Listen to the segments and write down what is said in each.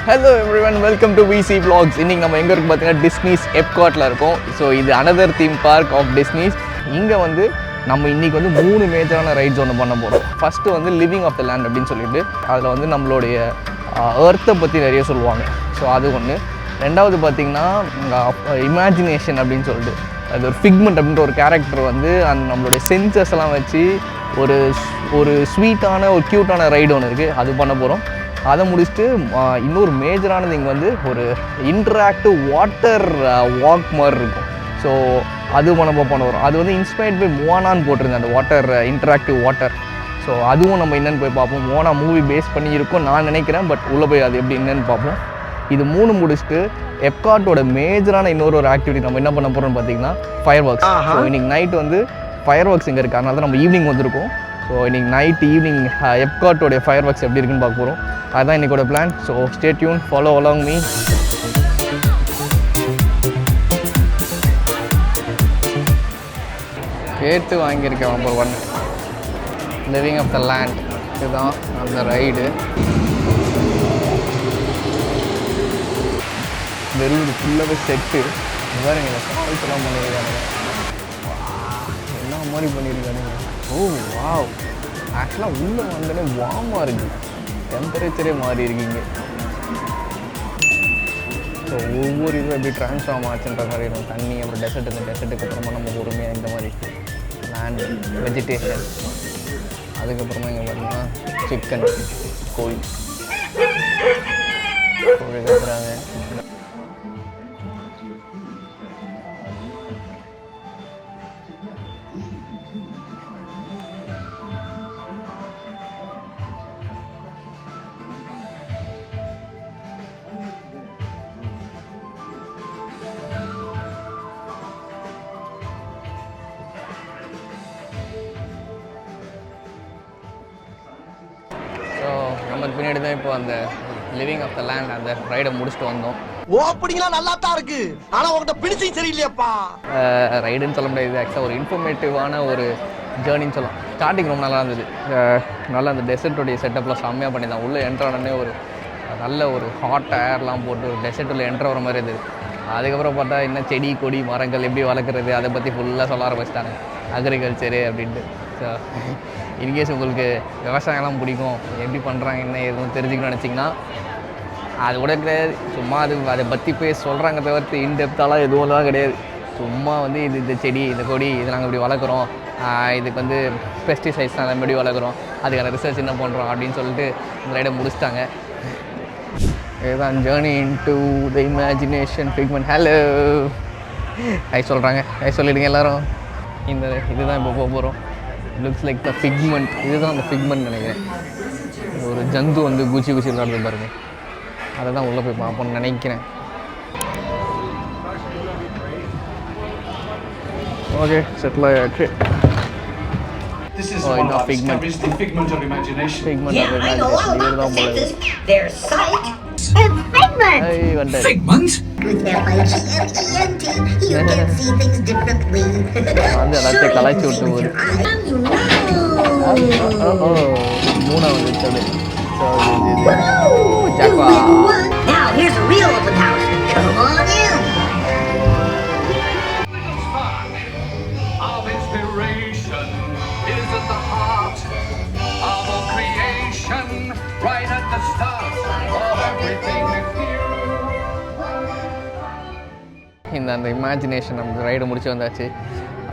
Hello everyone, welcome to vcvlogs. இன்னைக்கு நம்ம எங்க இருக்கு பாத்தீங்கன்னா டிஸ்னிஸ் எப்காட்ல இருக்கோம். ஸோ இது another theme park of Disney's. இங்க வந்து நம்ம இன்னைக்கு வந்து 3 மேஜரான ரைட்ஸ் ஒன்று பண்ண போகிறோம். ஃபர்ஸ்ட் வந்து லிவிங் ஆஃப் த லேண்ட் அப்படின்னு சொல்லிட்டு அதில் வந்து நம்மளுடைய எர்த்தை பற்றி நிறைய சொல்லுவாங்க. ஸோ அது ஒன்று. ரெண்டாவது பார்த்தீங்கன்னா இமேஜினேஷன் அப்படின்னு சொல்லிட்டு அது ஒரு ஃபிக்மெண்ட் அப்படின்ற ஒரு கேரக்டர் வந்து அந்த நம்மளுடைய சென்சஸ் எல்லாம் வச்சு ஒரு ஸ்வீட்டான ஒரு க்யூட்டான ரைடு ஒன்று இருக்குது, அது பண்ண போகிறோம். அதை முடிச்சுட்டு இன்னொரு மேஜரானது இங்கே வந்து ஒரு இன்ட்ராக்டிவ் வாட்டர் வாக் மாதிரி இருக்கும். ஸோ அது நம்ம பண்ண வரும். அது வந்து இன்ஸ்பயர்ட் பை மோனான்னு போட்டிருந்தேன், அந்த வாட்டர் இன்ட்ராக்டிவ் வாட்டர். ஸோ அதுவும் நம்ம என்னென்னு போய் பார்ப்போம். மோனா மூவி பேஸ் பண்ணி இருக்கும் நான் நினைக்கிறேன், பட் உள்ளே போய் அது எப்படி என்னென்னு பார்ப்போம். இது 3 முடிச்சுட்டு எப்காட்டோட மேஜரான இன்னொரு ஆக்டிவிட்டி நம்ம என்ன பண்ண போகிறோம்னு பார்த்தீங்கன்னா ஃபயர் ஒர்க்ஸ். ஸோ இன்றைக்கி நைட் வந்து ஃபயர் ஒர்க்ஸ் இங்கே இருக்குது, அதனால தான் நம்ம ஈவினிங் வந்திருக்கோம். ஸோ இன்றைக்கி ஈவினிங் எப்காட்டோடைய ஃபயர் ஒர்க்ஸ் எப்படி இருக்குன்னு பார்க்க போகிறோம். அதுதான் இன்றைக்கோட plan. So stay tuned, follow along me. கேட்டு வாங்கியிருக்கேன் number 1 living off the land. இதுதான் அந்த ரைடு. வெறும் ஃபுல்லாகவே செட்டு பாருங்க, இந்த சால்ஸ் எல்லாம் பண்ணியிருக்கானுங்க, என்ன மாதிரி பண்ணியிருக்கானுங்க. ஓ வாவ், ஆக்சுவலாக உள்ளே வந்தோடனே வார்மாக இருக்குது, டெம்பரேச்சரே மாறி இருக்கீங்க. ஸோ ஒவ்வொரு இதுவும் எப்படி ட்ரான்ஸ்ஃபார்ம் ஆச்சுன்ற மாதிரி இருக்கும். தண்ணி அப்புறம் டெசர்ட்டுக்கு அப்புறமா நம்ம பொறுமையாக இந்த மாதிரி லேண்டு வெஜிடேஷன், அதுக்கப்புறமா இங்கே பார்த்தீங்கன்னா சிக்கன் கோழி வைக்கிறாங்க. நமக்கு பின்னாடி தான் இப்போ அந்த லிவிங் ஆஃப் த லேண்ட் அந்த ரைடை முடிச்சுட்டு வந்தோம். ஓப்பனிங்லாம் நல்லா தான் இருக்கு, ஆனால் உங்கள்கிட்ட பிடிச்சும் சரியில்லையாப்பா. ரைடுன்னு சொல்ல முடியாது, ஆக்சுவலாக ஒரு இன்ஃபர்மேட்டிவான ஒரு ஜேர்னின்னு சொல்லலாம். ஸ்டார்டிங் ரொம்ப நல்லா இருந்தது, நல்லா அந்த டெசர்ட்டுடைய செட்டப்லாம் செம்மையாக பண்ணியிருந்தாங்க. உள்ளே என்ட்ரானே ஒரு நல்ல ஒரு ஹாட் ஏர்லாம் போட்டு ஒரு டெசர்ட்டில் என்ட்ரு வர மாதிரி இருந்தது. அதுக்கப்புறம் பார்த்தா இன்னும் செடி கொடி மரங்கள் எப்படி வளர்க்குறது அதை பற்றி ஃபுல்லாக சொல்ல ஆரம்பிச்சிட்டாங்க, அக்ரிகல்ச்சரு அப்படின்ட்டு. ஸோ இன்கேஸ் உங்களுக்கு விவசாயம்லாம் பிடிக்கும், எப்படி பண்ணுறாங்க என்ன எதுவும் தெரிஞ்சுக்கணும்னு நினச்சிங்கன்னா அது கூட கிடையாது. சும்மா அதை பற்றி போய் சொல்கிறாங்க தவிர்த்து இன்டெப்த்தாலாம் எதுவும் தான் கிடையாது. சும்மா வந்து இந்த செடி இந்த கொடி இது நாங்கள் இப்படி வளர்க்குறோம், இதுக்கு வந்து பெஸ்டிசைட்ஸ் நாங்கள் எப்படி வளர்க்குறோம், அதுக்கான ரிசர்ச் என்ன பண்ணுறோம் அப்படின்னு சொல்லிட்டு இந்த ரைடை முடிச்சிட்டாங்க. இதுதான் journey into the imagination figment. Hello hi சொல்கிறாங்க, ஹை சொல்லிவிடுங்க எல்லோரும். இதுதான் இப்போ போக போகிறோம். Looks like the figment. இதுதான் அந்த ஃபிக்மெண்ட் நினைக்கிறேன். ஒரு ஜந்து வந்து குச்சி விளாடுறது பாருங்க, அதை தான் உள்ளே போய் பார்ப்போம்னு நினைக்கிறேன். ஓகே, செட்டில் ஆயாச்சு. This is one that discovers the figment of imagination. Figment of imagination. இதுதான் போல. Their sight and figment. ஐய் வந்த. Figment? With F-I-G-M-E-N-T, you can see things differently. வந்து எல்லாத்தையும் கலாய்ச்சி விட்டு போகுது. மூணா வந்துச்சு. ஸோ இது ஜாக்வா. Now here's a real open house. Come on in. Of inspiration is at the heart of all creation, right at the start of everything with you. அந்த imagination நம்ம ride முடிச்சு வந்தாச்சு.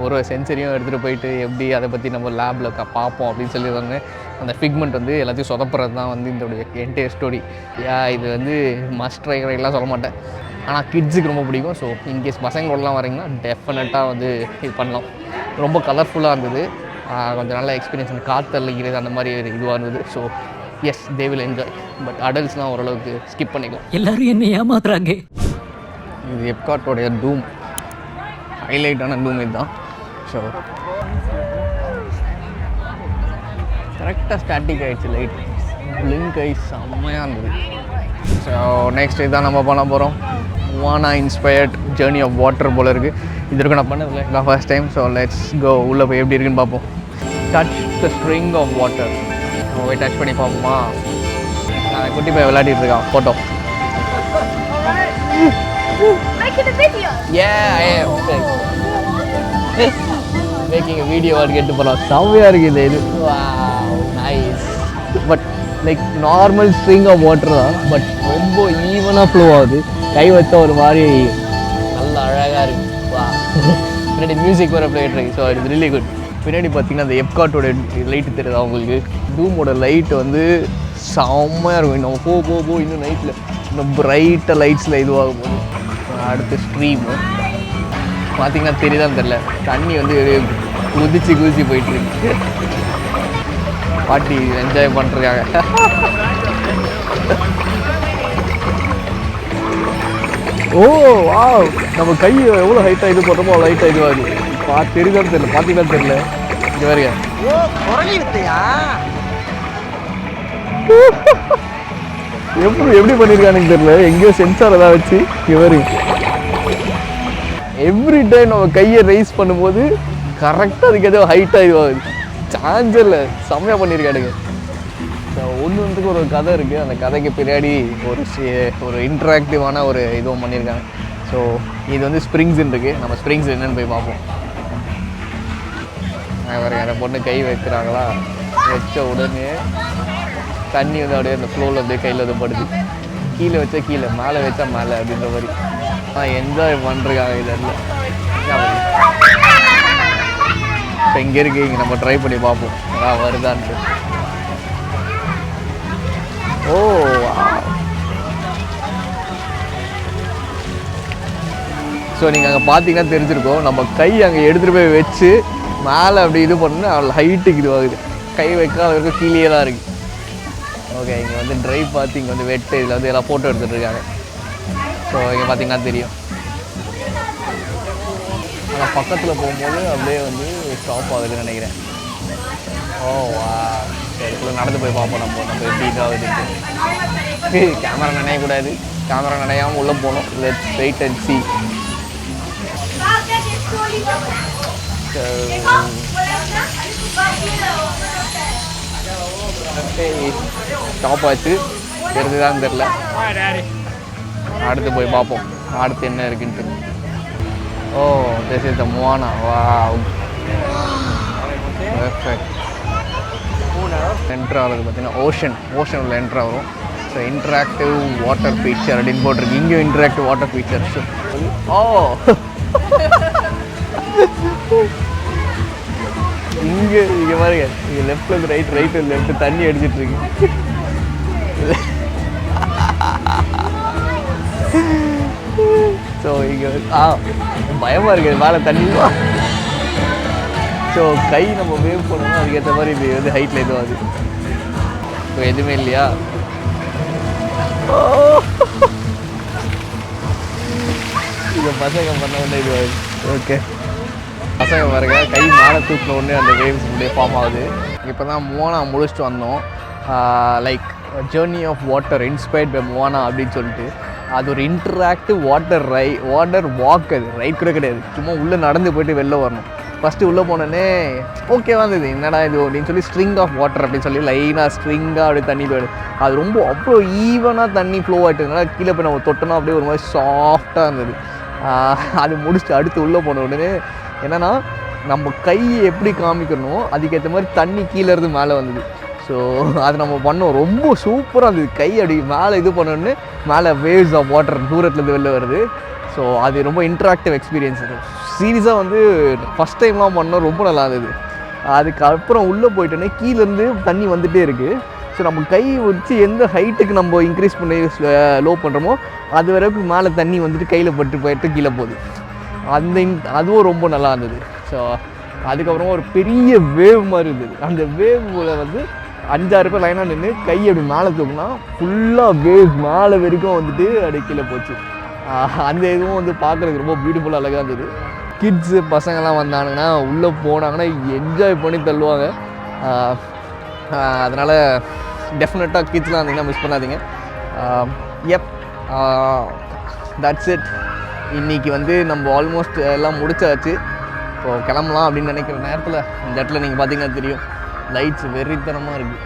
ஒரு சென்சரியும் எடுத்துகிட்டு போயிட்டு எப்படி அதை பற்றி நம்ம லேபில் பார்ப்போம் அப்படின்னு சொல்லி சொன்னேன். அந்த ஃபிக்மெண்ட் வந்து எல்லாத்தையும் சொதப்புறது தான் வந்து இதோடைய என்டையர் ஸ்டோரி. இது வந்து மஸ்ட் ட்ரை ரைடெலாம் சொல்ல மாட்டேன், ஆனால் கிட்ஸுக்கு ரொம்ப பிடிக்கும். ஸோ இன்கேஸ் பசங்களோடலாம் வரீங்கன்னா டெஃபினட்டாக வந்து இது பண்ணலாம். ரொம்ப கலர்ஃபுல்லாக இருந்தது, கொஞ்சம் நல்ல எக்ஸ்பீரியன்ஸ். காற்றல்லிக்கிறது அந்த மாதிரி இதுவாக இருந்தது. So yes, they will enjoy. But அடல்ட்ஸ்லாம் ஓரளவுக்கு ஸ்கிப் பண்ணிக்கலாம். எல்லாரும் என்ன ஏமாத்துறாங்க. இது எப்காட்டோடைய டூம், ஹைலைட்டான டூம் இதுதான். ஸோ கரெக்டாக ஸ்டாட்டிக் ஆகிடுச்சு, லைட் பிளிங்க் ஆகி செம்மையாக இருந்தது. ஸோ நெக்ஸ்ட் இதுதான் நம்ம பண்ண போகிறோம். Moana inspired journey of water போல இருக்குது. இது வரைக்கும் நான் பண்ணதில்லை, இதான் first time. So let's go, உள்ளே போய் எப்படி இருக்குன்னு பார்ப்போம். Touch the string of water. போய் டச் பண்ணி பார்ப்போமா. குட்டி போய் விளையாடிட்டு இருக்கான் photo. Making a video. Yeah, I am. Making a video and get to போலாம். செம்மையா இருக்குது இது. Wow, nice. But like normal string of water தான். But ரொம்ப ஈவனா flow ஆகுது. கை வச்சா ஒரு மாதிரி நல்ல அழகா இருக்கு. Wow. பின்னாடி மியூசிக் வர பிளேட் இருக்கு. So it's really good. பின்னாடி பார்த்தீங்கன்னா அந்த எப்காட்டோட லைட் தெரியுதா உங்களுக்கு? டூமோட லைட் வந்து செம்மையாக இருக்கும். இன்னும் போ இன்னும் நைட்டில் இன்னும் பிரைட்டாக லைட்ஸில் இதுவாகும் போது அடுத்த ஸ்ட்ரீமு பார்த்தீங்கன்னா தெரியுதான்னு தெரில. தண்ணி வந்து குதிச்சு போயிட்டுருக்கு. பாட்டி என்ஜாய் பண்ணுறாங்க. ஓ வா, நம்ம கை எவ்வளோ ஹைட்டாக இது பண்ணுறோமோ அவ்வளோ ஹைட்டாக இதுவாகுது. தெரியுதான்னு தெரியல, பார்த்தீங்கன்னு தெரியல. இங்கே வருங்க. ஓ குரலி வித்தையா? எப்படி பண்ணியிருக்கானுன்னு தெரியல. எங்கேயோ சென்சார் ஏதாவது வச்சு இங்கே வருங்க. எவ்ரி டைம் நம்ம கையை ரைஸ் பண்ணும்போது கரெக்டாக அதுக்கு ஏதோ ஹைட்டாக இதுவாகுது. சான்ஸில் செம்மையாக பண்ணியிருக்கானுங்க. ஒன்றுக்கு ஒரு கதை இருக்குது. அந்த கதைக்கு பின்னாடி ஒரு இன்ட்ராக்டிவான ஒரு இதுவும் பண்ணியிருக்காங்க. ஸோ இது வந்து ஸ்ப்ரிங்ஸ்ன்னு இருக்குது. நம்ம ஸ்ப்ரிங்ஸ் என்னென்னு போய் பார்ப்போம். பாருங்க, அந்த பொண்ணு கை வைக்கிறாங்களா, வச்ச உடனே தண்ணி வந்து அப்படியே அந்த ஃப்ளோவில் அப்படியே கையில் வந்து படுது. கீழே வச்சா கீழே, மேலே வச்சா மேலே அப்படின்ற மாதிரி என்ஜாய் பண்ணுறாங்க. இதெல்லாம் இப்போ இங்கே இருக்குது. இங்கே நம்ம ட்ரை பண்ணி பார்ப்போம் அதான் வருதான்ட்டு. ஓ ஸோ நீங்கள் அங்கே பார்த்தீங்கன்னா தெரிஞ்சிருக்கோம். நம்ம கை அங்கே எடுத்துகிட்டு போய் வச்சு மேலே அப்படி இது பண்ணால் அவ்வளோ ஹைட்டுக்கு இதுவாகுது. கை வைக்காத வரைக்கும் கீழே தான் இருக்குது. ஓகே, இங்கே வந்து ட்ரை பார்த்து இங்கே வந்து வெட்டு இதில் வந்து எல்லாம் ஃபோட்டோ எடுத்துகிட்டு இருக்காங்க. ஸோ இங்கே பார்த்தீங்கன்னா தெரியும். ஆனால் பக்கத்தில் போகும்போது அப்படியே வந்து ஸ்டாப் ஆகுதுன்னு நினைக்கிறேன். ஓ வா, இதுக்குள்ளே நடந்து போய் பார்ப்போம். நம்ம எப்படி இதாகுது. கேமரா நினையக்கூடாது. கேமரா நினையாமல் உள்ளே போகணும். Let's wait and see. Stop ஆச்சு. தெரிஞ்சுதான் தெரில. அடுத்து போய் பார்ப்போம் அடுத்து என்ன இருக்குன்ட்டு. Oh this is the Moana. Wow, perfect. Entry ஆகுது பார்த்தீங்கன்னா ஓஷன் உள்ள என்ட்ரு ஆகும். ஸோ இன்ட்ராக்டிவ் வாட்டர் ஃபீச்சர் அப்படின்னு போட்டிருக்கு. இங்கேயும் இன்ட்ராக்டிவ் வாட்டர் ஃபீச்சர்ஸ். ஓ இங்கே பாருங்க, இங்கே லெஃப்ட்லேருந்து ரைட்டு லெஃப்ட் தண்ணி அடிச்சிட்டு இருக்கு. ஸோ இங்கே பயமாக இருக்குது மேலே தண்ணி. ஸோ கை நம்ம வேவ் பண்ணணும், அதுக்கேற்ற மாதிரி இது வந்து ஹைட்டில் எதுவும் ஆகுது. ஸோ எதுவுமே இல்லையா? இதை பசங்க பண்ண உடனே இது ஆகுது. ஓகே, பசங்க பாருங்க கை மேலே தூக்கின உடனே அந்த வேவ்ஸ் அப்படியே ஃபார்ம் ஆகுது. இப்போ தான் Moana முடிச்சுட்டு வந்தோம். Like journey of water inspired by Moana அப்படின்னு சொல்லிட்டு. அது ஒரு இன்டராக்டிவ் வாட்டர் வாக். அது ரைட் கூட கிடையாது, சும்மா உள்ளே நடந்து போய்ட்டு வெளில வரணும். ஃபஸ்ட்டு உள்ளே போனோடனே ஓகேவா இருந்தது, என்னடா இது அப்படின்னு சொல்லி ஸ்ட்ரிங் ஆஃப் வாட்டர் அப்படின்னு சொல்லி லைனாக ஸ்ட்ரிங்காக அப்படியே தண்ணி போயிடுது. அது ரொம்ப அவ்வளோ ஈவனாக தண்ணி ஃப்ளோ ஆகிட்டதுனால கீழே போய் நம்ம தொட்டோன்னா அப்படியே ஒரு மாதிரி சாஃப்டாக இருந்தது. அது முடிச்சுட்டு அடுத்து உள்ளே போன உடனே என்னென்னா நம்ம கையை எப்படி காமிக்கணும் அதுக்கேற்ற மாதிரி தண்ணி கீழே இருந்து மேலே வந்தது. ஸோ அது நம்ம பண்ணோம், ரொம்ப சூப்பராக இருந்தது. கை அப்படி மேலே இது பண்ணோன்னு மேலே வேவ்ஸ் ஆஃப் வாட்டர் தூரத்துலேருந்து வெளில வருது. ஸோ அது ரொம்ப இன்ட்ராக்டிவ் எக்ஸ்பீரியன்ஸ். சீரியஸாக வந்து ஃபஸ்ட் டைம்லாம் பண்ணோம், ரொம்ப நல்லா இருந்தது. அதுக்கப்புறம் உள்ளே போயிட்டோன்னே கீழேருந்து தண்ணி வந்துகிட்டே இருக்குது. ஸோ நம்ம கை வச்சு எந்த ஹைட்டுக்கு நம்ம இன்க்ரீஸ் பண்ணி லோ பண்ணுறோமோ அது வரைக்கும் மேலே தண்ணி வந்துட்டு கையில் போயிட்டு கீழே போகுது. அதுவும் ரொம்ப நல்லா இருந்தது. ஸோ அதுக்கப்புறமா ஒரு பெரிய வேவ் மாதிரி இருந்தது. அந்த வேவில் வந்து 5-6 பேர் லைனாக நின்று கை அப்படி மேலே தூக்குனா ஃபுல்லாக வேவ் மேலே வரைக்கும் வந்துட்டு அப்படி கீழே போச்சு. அந்த இதுவும் வந்து பார்க்குறதுக்கு ரொம்ப பியூட்டிஃபுல்லாக அழகாக இருந்தது. கிட்ஸு பசங்கள்லாம் வந்தாங்கன்னா உள்ளே போனாங்கன்னா என்ஜாய் பண்ணி தள்ளுவாங்க. அதனால் டெஃபினட்டாக கிட்ஸ்லாம் வந்தீங்கன்னா மிஸ் பண்ணாதீங்க. எப் தட்ஸ் இட். இன்றைக்கி வந்து நம்ம ஆல்மோஸ்ட் எல்லாம் முடிச்சாச்சு. இப்போது கிளம்பலாம் அப்படின்னு நினைக்கிற நேரத்தில் இந்த இடத்துல நீங்கள் பார்த்தீங்கன்னா தெரியும் லைட்ஸ் வெறித்தனமாக இருக்குது.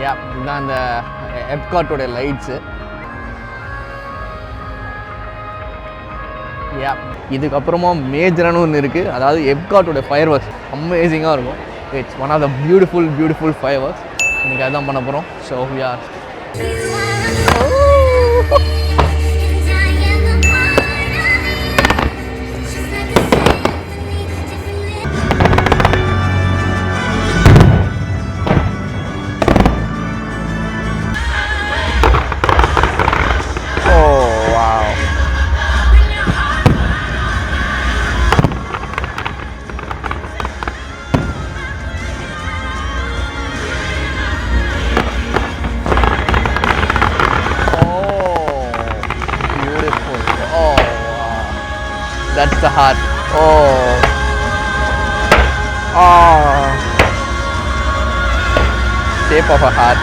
யா இதுதான் அந்த எப்காட்டோட லைட்ஸு. யா இதுக்கப்புறமா மேஜரான ஒன்று இருக்குது, அதாவது எப்காட்டோட ஃபயர் ஒர்க்ஸ் அமேசிங்காக இருக்கும். It's one of the beautiful fireworks. இன்றைக்கி அதுதான் பண்ண போகிறோம். So we are that's the heart. Shape of a heart.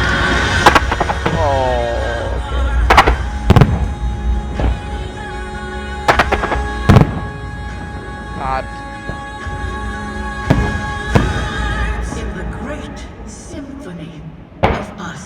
Heart. In the great symphony of us.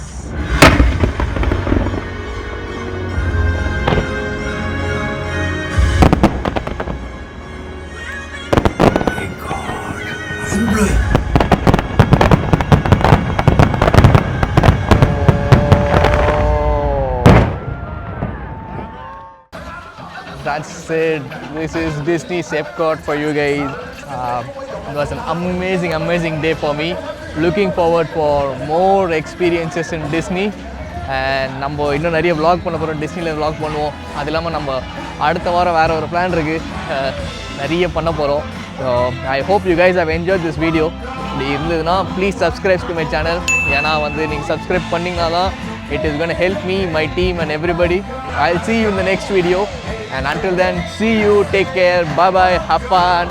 That's it. This is Disney's Epcot for you guys. It was an amazing day for me. Looking forward for more experiences in Disney. And நம்ம இன்னும் நிறைய vlog பண்ண போகிறோம், டிஸ்னியில் vlog பண்ணுவோம். அது இல்லாமல் நம்ம அடுத்த வாரம் வேறு ஒரு பிளான் இருக்குது, நிறைய பண்ண போகிறோம். So I hope you guys have enjoyed this video. இப்படி இருந்ததுன்னா please subscribe to my channel. ஏன்னா வந்து நீங்கள் சப்ஸ்கிரைப் பண்ணிங்கன்னா தான் it is going to help me, my team and everybody. I'll see you in the next video. And until then, see you, take care, bye bye, have fun.